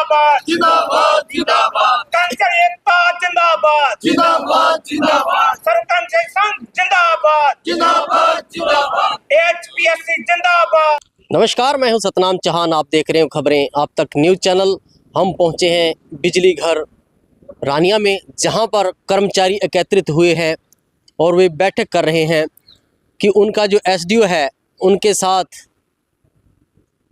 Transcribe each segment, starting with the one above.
जिंदाबाद जिंदाबाद जिंदाबाद कर्मचारी एकता जिंदाबाद जिंदाबाद जिंदाबाद सरपंच संघ जिंदाबाद जिंदाबाद जिंदाबाद एचपीएससी जिंदाबाद। नमस्कार, मैं हूं सतनाम चौहान। आप देख रहे हो खबरें आप तक न्यूज़ चैनल। हम पहुंचे हैं बिजली घर रानिया में, जहां पर कर्मचारी एकत्रित हुए हैं और वे बैठक कर रहे हैं कि उनका जो एसडीओ है उनके साथ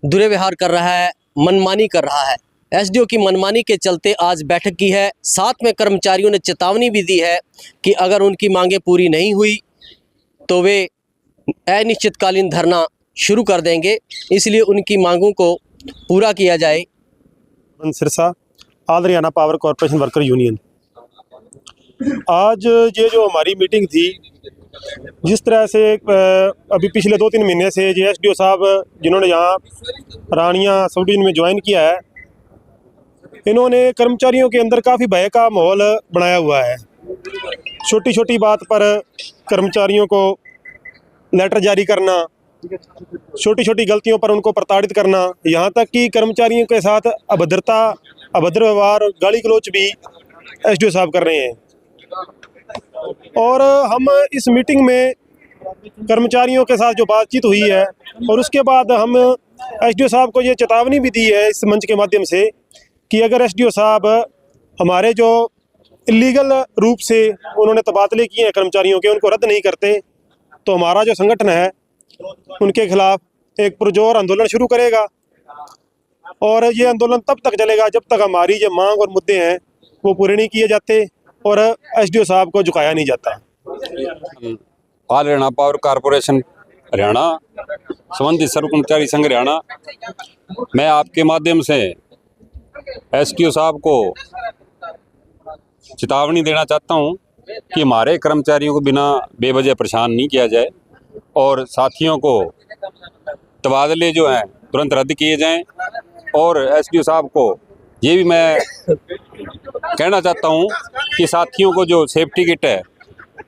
दुर्व्यवहार कर रहा है, मनमानी कर रहा है। एसडीओ की मनमानी के चलते आज बैठक की है। साथ में कर्मचारियों ने चेतावनी भी दी है कि अगर उनकी मांगें पूरी नहीं हुई तो वे अनिश्चितकालीन धरना शुरू कर देंगे, इसलिए उनकी मांगों को पूरा किया जाए। Sirsa all Haryana power corporation worker union, आज ये जो हमारी मीटिंग थी, जिस तरह से अभी पिछले 2-3 महीने से जो एसडीओ साहब जिन्होंने यहाँ रानिया सब डिवीजन में ज्वाइन किया है, इन्होंने कर्मचारियों के अंदर काफ़ी भय का माहौल बनाया हुआ है। छोटी छोटी बात पर कर्मचारियों को लेटर जारी करना, छोटी छोटी गलतियों पर उनको प्रताड़ित करना, यहाँ तक कि कर्मचारियों के साथ अभद्र व्यवहार, गाली गलौच भी एसडीओ साहब कर रहे हैं। और हम इस मीटिंग में कर्मचारियों के साथ जो बातचीत हुई है और उसके बाद हम एसडीओ साहब को ये चेतावनी भी दी है इस मंच के माध्यम से कि अगर एसडीओ साहब हमारे जो इलीगल रूप से उन्होंने तबादले किए हैं कर्मचारियों के, उनको रद्द नहीं करते तो हमारा जो संगठन है उनके खिलाफ एक पुरजोर आंदोलन शुरू करेगा। और ये आंदोलन तब तक चलेगा जब तक हमारी जो मांग और मुद्दे हैं वो पूरे नहीं किए जाते और एसडीओ साहब को झुकाया नहीं जाता। All Haryana power corporation Haryana, संबंधित सर्व कर्मचारी संघ हरियाणा, मैं आपके माध्यम से एसडीओ साहब को चेतावनी देना चाहता हूं कि हमारे कर्मचारियों को बिना बेवजह परेशान नहीं किया जाए और साथियों को तबादले जो हैं तुरंत रद्द किए जाएं। और एसडीओ साहब को ये भी मैं कहना चाहता हूं कि साथियों को जो सेफ्टी किट है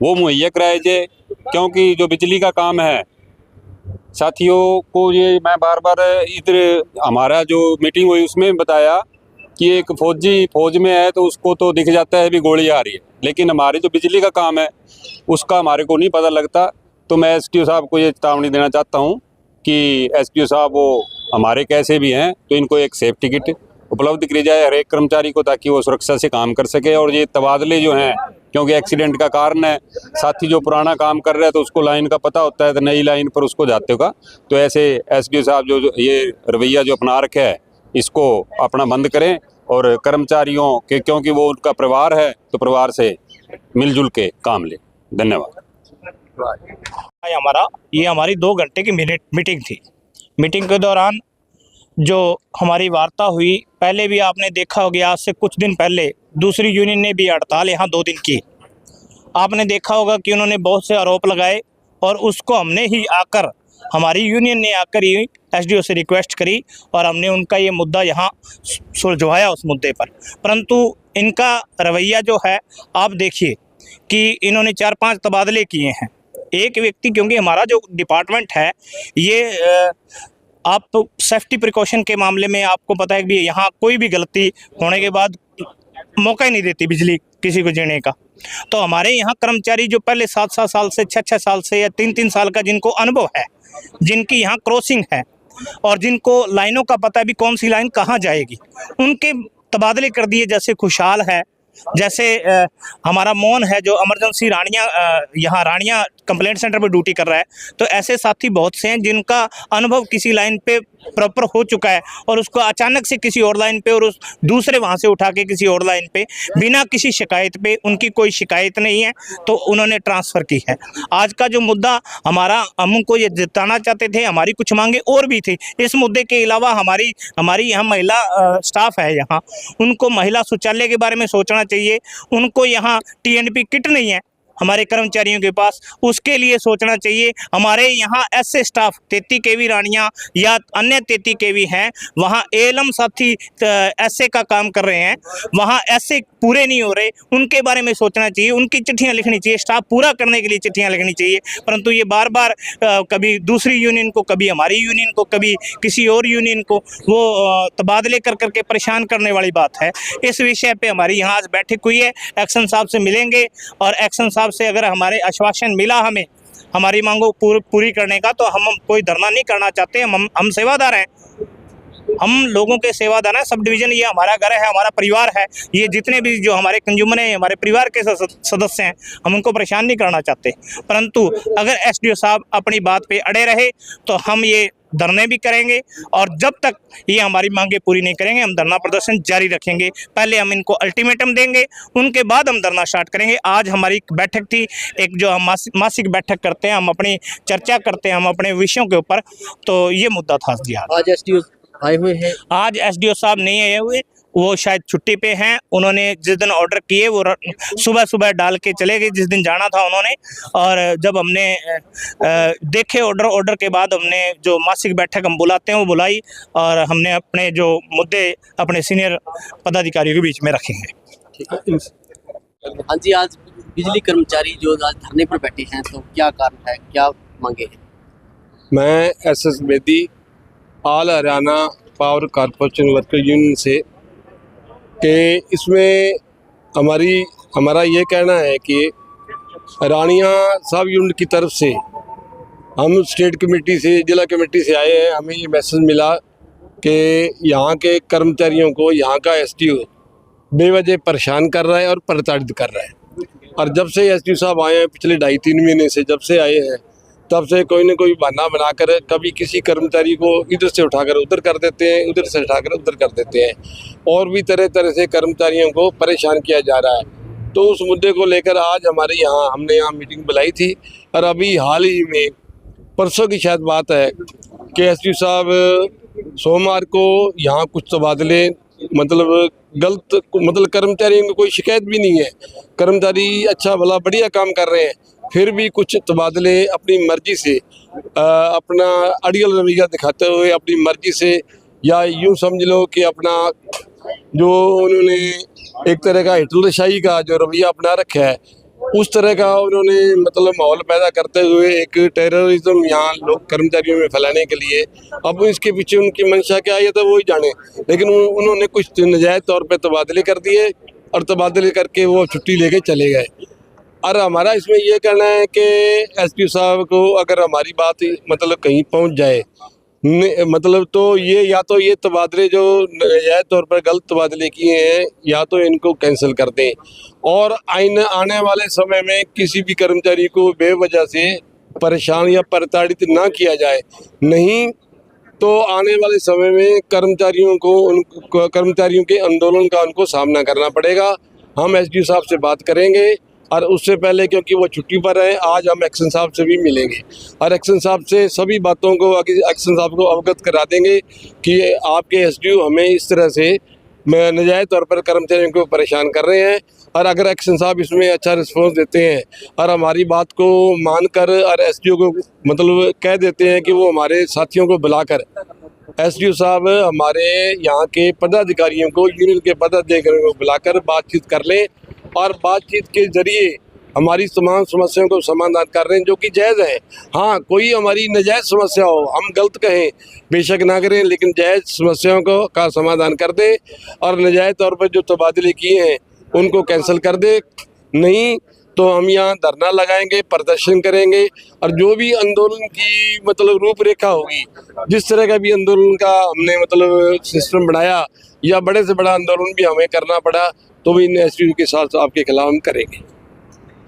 वो मुहैया कराए जाए, क्योंकि जो बिजली का काम है साथियों को, ये मैं बार बार इधर हमारा जो मीटिंग हुई उसमें बताया कि एक फौजी फौज में है तो उसको तो दिख जाता है भी गोली आ रही है, लेकिन हमारी जो बिजली का काम है उसका हमारे को नहीं पता लगता। तो मैं एसडीओ साहब को ये चेतावनी देना चाहता हूँ कि एसडीओ साहब वो हमारे कैसे भी हैं तो इनको एक सेफ्टी किट उपलब्ध करी जाए हर एक कर्मचारी को, ताकि वो सुरक्षा से काम कर सके। और ये तबादले जो हैं, क्योंकि एक्सीडेंट का कारण है, साथी जो पुराना काम कर रहा है तो उसको लाइन का पता होता है तो नई लाइन पर उसको जाते होगा, तो ऐसे एसडीओ साहब जो ये रवैया जो अपना रखा है इसको अपना बंद करें और कर्मचारियों के, क्योंकि वो उनका परिवार है तो परिवार से मिलजुल के काम ले। धन्यवाद। ये हमारी 2 घंटे की मीटिंग थी। मीटिंग के दौरान जो हमारी वार्ता हुई, पहले भी आपने देखा होगा, आज से कुछ दिन पहले दूसरी यूनियन ने भी हड़ताल यहाँ 2 दिन की। आपने देखा होगा कि उन्होंने बहुत से आरोप लगाए और उसको हमने ही आकर, हमारी यूनियन ने आकर ही एसडीओ से रिक्वेस्ट करी और हमने उनका ये मुद्दा यहाँ सुलझवाया उस मुद्दे पर। परंतु इनका रवैया जो है, आप देखिए कि इन्होंने 4-5 तबादले किए हैं। एक व्यक्ति, क्योंकि हमारा जो डिपार्टमेंट है ये आप सेफ्टी प्रिकॉशन के मामले में आपको पता है कि यहाँ कोई भी गलती होने के बाद मौका ही नहीं देती बिजली किसी को जीने का। तो हमारे यहाँ कर्मचारी जो पहले 7-7 साल से, 6-6 साल से या 3-3 साल का जिनको अनुभव है, जिनकी यहाँ क्रॉसिंग है और जिनको लाइनों का पता है भी कौन सी लाइन कहाँ जाएगी, उनके तबादले कर दिए। जैसे खुशहाल है, जैसे हमारा मोहन है जो इमरजेंसी यहाँ रानिया कंप्लेंट सेंटर पे ड्यूटी कर रहा है, तो ऐसे साथी बहुत से हैं जिनका अनुभव किसी लाइन पे प्रॉपर हो चुका है और उसको अचानक से किसी और लाइन पे और उस दूसरे वहाँ से उठा के किसी और लाइन पे बिना किसी शिकायत पे, उनकी कोई शिकायत नहीं है तो उन्होंने ट्रांसफ़र की है। आज का जो मुद्दा हमारा, हम उनको ये जिताना चाहते थे, हमारी कुछ मांगे और भी थी। इस मुद्दे के अलावा हमारी यहाँ महिला स्टाफ है, यहाँ उनको महिला शौचालय के बारे में सोचना चाहिए। उनको यहाँ टीएनपी किट नहीं है, हमारे कर्मचारियों के पास, उसके लिए सोचना चाहिए। हमारे यहाँ ऐसे स्टाफ 33 केवी रानियाँ या अन्य 33 केवी हैं, वहाँ एलम साथी ऐसे का काम कर रहे हैं, वहाँ ऐसे पूरे नहीं हो रहे, उनके बारे में सोचना चाहिए, उनकी चिट्ठियाँ लिखनी चाहिए, स्टाफ पूरा करने के लिए चिट्ठियाँ लिखनी चाहिए। परंतु ये बार बार कभी दूसरी यूनियन को, कभी हमारी यूनियन को, कभी किसी और यूनियन को वो तबादले कर करके परेशान करने वाली बात है। इस विषय पे हमारी यहाँ आज बैठक हुई है, एक्शन साहब से मिलेंगे और एक्शन साहब से अगर हमारे आश्वासन मिला हमें हमारी मांगों पूरी करने का, तो हम कोई धरना नहीं करना चाहते। हम सेवादार हैं, हम लोगों के सेवादार हैं। सब डिवीज़न ये हमारा घर है, हमारा परिवार है। ये जितने भी जो हमारे कंज्यूमर हैं, हमारे परिवार के सदस्य हैं, हम उनको परेशान नहीं करना चाहते। परंतु अगर एसडीओ साहब अपनी बात पे अड़े रहे तो हम ये धरने भी करेंगे और जब तक ये हमारी मांगे पूरी नहीं करेंगे हम धरना प्रदर्शन जारी रखेंगे। पहले हम इनको अल्टीमेटम देंगे, उनके बाद हम धरना स्टार्ट करेंगे। आज हमारी बैठक थी, एक जो हम मासिक बैठक करते हैं, हम अपनी चर्चा करते हैं, हम अपने विषयों के ऊपर, तो ये मुद्दा था जी। आज एसडीओ आए हुए हैं? आज एसडीओ साहब नहीं आए हुए, वो शायद छुट्टी पे हैं। उन्होंने जिस दिन ऑर्डर किए वो सुबह सुबह डाल के चले गए, जिस दिन जाना था उन्होंने। और जब हमने देखे ऑर्डर के बाद हमने जो मासिक बैठक हम बुलाते हैं वो बुलाई और हमने अपने जो मुद्दे अपने सीनियर पदाधिकारियों के बीच में रखेंगे। हाँ जी, आज बिजली कर्मचारी जो आज धरने पर बैठे हैं, तो क्या कारण है, क्या मांगे हैं? मैं SS Bedi all Haryana power corporation worker union से कि इसमें हमारा ये कहना है कि रानियां सब यूनिट की तरफ से हम स्टेट कमेटी से, जिला कमेटी से आए हैं। हमें ये मैसेज मिला कि यहाँ के कर्मचारियों को यहाँ का SDO बेवजह परेशान कर रहा है और प्रताड़ित कर रहा है। और जब से SDO साहब आए हैं, पिछले 2.5-3 महीने से जब से आए हैं, तब से कोई न कोई बहाना बनाकर कभी किसी कर्मचारी को इधर से उठाकर उधर कर देते हैं, उधर से उठाकर उधर कर देते हैं, और भी तरह तरह से कर्मचारियों को परेशान किया जा रहा है। तो उस मुद्दे को लेकर आज हमने यहाँ मीटिंग बुलाई थी। और अभी हाल ही में परसों की शायद बात है कि SDO साहब सोमवार को यहाँ कुछ तबादले मतलब कर्मचारियों को कोई शिकायत भी नहीं है, कर्मचारी अच्छा भला बढ़िया काम कर रहे हैं, फिर भी कुछ तबादले अपनी मर्जी से अपना अड़ियल रवैया दिखाते हुए अपनी मर्जी से, या यूँ समझ लो कि अपना जो उन्होंने एक तरह का हिटलरशाही का जो रवैया अपना रखा है, उस तरह का उन्होंने माहौल पैदा करते हुए एक टेररिज्म यहाँ लोग कर्मचारियों में फैलाने के लिए। अब इसके पीछे उनकी मंशा क्या है तो वो ही जाने, लेकिन उन्होंने कुछ नाजायज़ तौर पे तबादले कर दिए और तबादले करके वो छुट्टी लेके चले गए। और हमारा इसमें ये कहना है कि SDO साहब को अगर हमारी बात कहीं पहुंच जाए तो ये या तो ये तबादले जो नाजायज़ तौर पर गलत तबादले किए हैं या तो इनको कैंसिल कर दें, और आने वाले समय में किसी भी कर्मचारी को बेवजह से परेशान या प्रताड़ित ना किया जाए। नहीं तो आने वाले समय में कर्मचारियों के आंदोलन का उनको सामना करना पड़ेगा। हम SDO साहब से बात करेंगे और उससे पहले, क्योंकि वो छुट्टी पर है, आज हम एक्शन साहब से भी मिलेंगे और एक्शन साहब से सभी बातों को एक्शन साहब को अवगत करा देंगे कि आपके SDO हमें इस तरह से नाजायज़ तौर पर कर्मचारियों को परेशान कर रहे हैं। और अगर एक्शन साहब इसमें अच्छा रिस्पॉन्स देते हैं और हमारी बात को मानकर और SDO को कह देते हैं कि वो हमारे साथियों को बुलाकर, SDO साहब हमारे यहाँ के पदाधिकारियों को, यूनियन के पदाधिकारियों को बुलाकर बातचीत कर लें और बातचीत के जरिए हमारी तमाम समस्याओं को समाधान कर रहे हैं जो कि जायज़ है। हाँ, कोई हमारी नाजायज़ समस्या हो, हम गलत कहें बेशक ना करें, लेकिन जायज़ समस्याओं का समाधान कर दें और नाजायज़ तौर पर जो तबादले किए हैं उनको कैंसिल कर दे। नहीं तो हम यहाँ धरना लगाएंगे, प्रदर्शन करेंगे और जो भी आंदोलन की रूपरेखा होगी, जिस तरह का भी आंदोलन का हमने सिस्टम बनाया या बड़े से बड़ा आंदोलन भी हमें करना पड़ा तो भी इन SDO के साथ आपके खिलाफ हम करेंगे।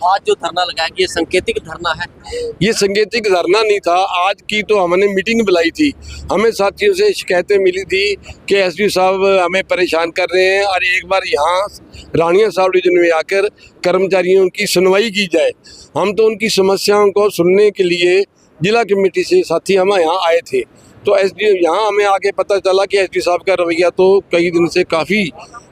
आज जो धरना लगाया, ये संकेतिक धरना है? ये संकेतिक धरना नहीं था, आज की तो हमने मीटिंग बुलाई थी। हमें साथियों से शिकायतें मिली थी कि SDO साहब हमें परेशान कर रहे हैं और एक बार यहाँ रानिया साहब डिवीजन में आकर कर्मचारियों की सुनवाई की जाए। हम तो उनकी समस्याओं को सुनने के लिए जिला कमेटी से साथी हम यहाँ आए थे, तो SDO यहाँ हमें आके पता चला कि SDO साहब का रवैया तो कई दिन से काफ़ी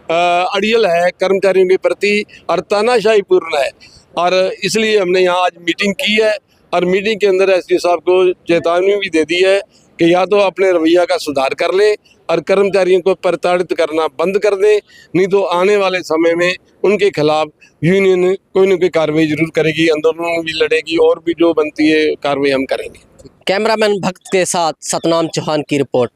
अड़ियल है कर्मचारियों के प्रति और तानाशाही पूर्ण है। और इसलिए हमने यहाँ आज मीटिंग की है और मीटिंग के अंदर एसडीओ साहब को चेतावनी भी दे दी है कि या तो अपने रवैया का सुधार कर लें और कर्मचारियों को प्रताड़ित करना बंद कर दें, नहीं तो आने वाले समय में उनके खिलाफ यूनियन कोई न कोई कार्रवाई जरूर करेगी, आंदोलन भी लड़ेगी और भी जो बनती है कार्रवाई हम करेंगे। कैमरामैन भक्त के साथ सतनाम चौहान की रिपोर्ट।